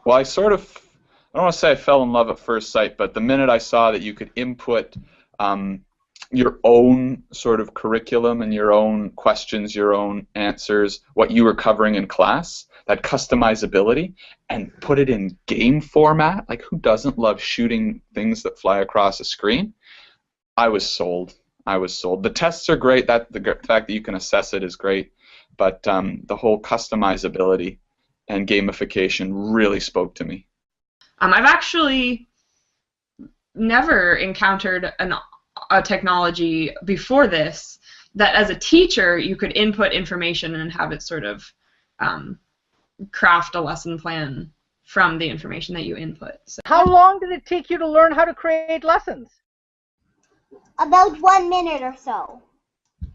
Well, I don't want to say I fell in love at first sight, but the minute I saw that you could input your own sort of curriculum and your own questions, your own answers, what you were covering in class, that customizability, and put it in game format, like who doesn't love shooting things that fly across a screen? I was sold. I was sold. The tests are great. The fact that you can assess it is great, but the whole customizability and gamification really spoke to me. I've actually never encountered a technology before this that as a teacher you could input information and have it sort of craft a lesson plan from the information that you input. So. How long did it take you to learn how to create lessons? About 1 minute or so.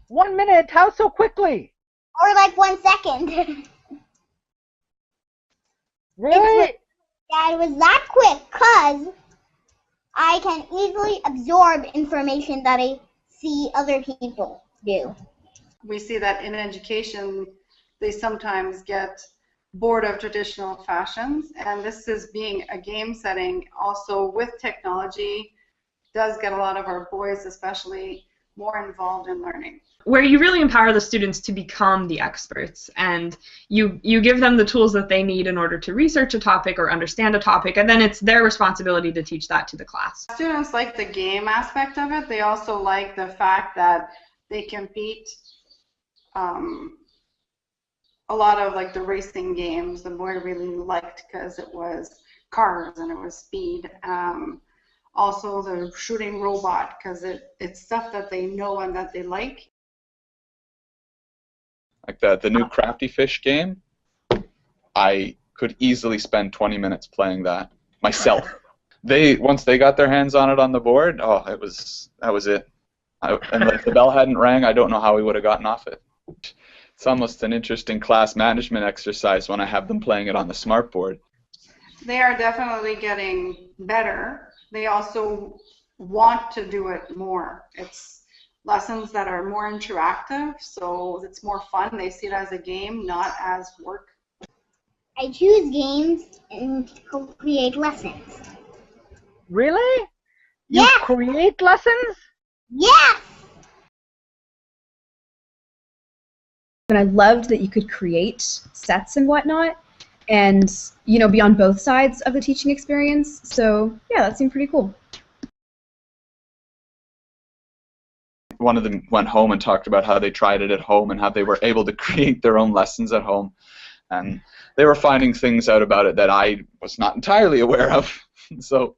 1 minute? How so quickly? Or like 1 second. Really? Yeah, it was that quick because I can easily absorb information that I see other people do. We see that in education, they sometimes get bored of traditional fashions, and this is being a game setting also with technology does get a lot of our boys especially more involved in learning. Where you really empower the students to become the experts, and you give them the tools that they need in order to research a topic or understand a topic, and then it's their responsibility to teach that to the class. Students like the game aspect of it. They also like the fact that they compete. A lot of like the racing games, the boy really liked because it was cars and it was speed. Also the shooting robot because it's stuff that they know and that they like. Like the new Crafty Fish game, I could easily spend 20 minutes playing that myself. Once they got their hands on it on the board, that was it. And if the bell hadn't rang, I don't know how we would have gotten off it. It's almost an interesting class management exercise when I have them playing it on the smartboard. They are definitely getting better. They also want to do it more. It's lessons that are more interactive, so it's more fun. They see it as a game, not as work. I choose games and create lessons. Really? You Yes. create lessons? Yes! And I loved that you could create sets and whatnot, and be on both sides of the teaching experience. So yeah, that seemed pretty cool. One of them went home and talked about how they tried it at home and how they were able to create their own lessons at home, and they were finding things out about it that I was not entirely aware of. So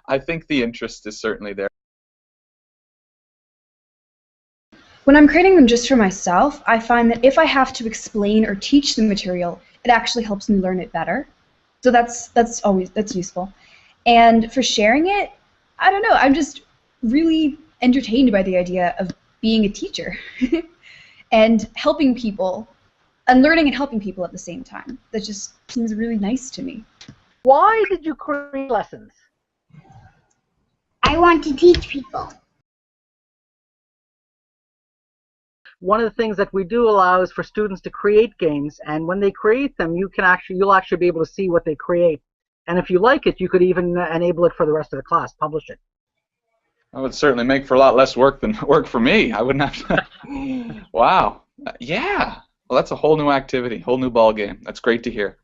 I think the interest is certainly there. When I'm creating them just for myself, I find that if I have to explain or teach the material, it actually helps me learn it better. So that's useful. And for sharing it, I don't know, I'm just really entertained by the idea of being a teacher and helping people and learning and helping people at the same time. That just seems really nice to me. Why did you create lessons? I want to teach people. One of the things that we do allow is for students to create games, and when they create them, you'll actually be able to see what they create. And if you like it, you could even enable it for the rest of the class, publish it. That would certainly make for a lot less work than work for me. I wouldn't have to. Wow. Yeah. Well, that's a whole new activity, whole new ball game. That's great to hear.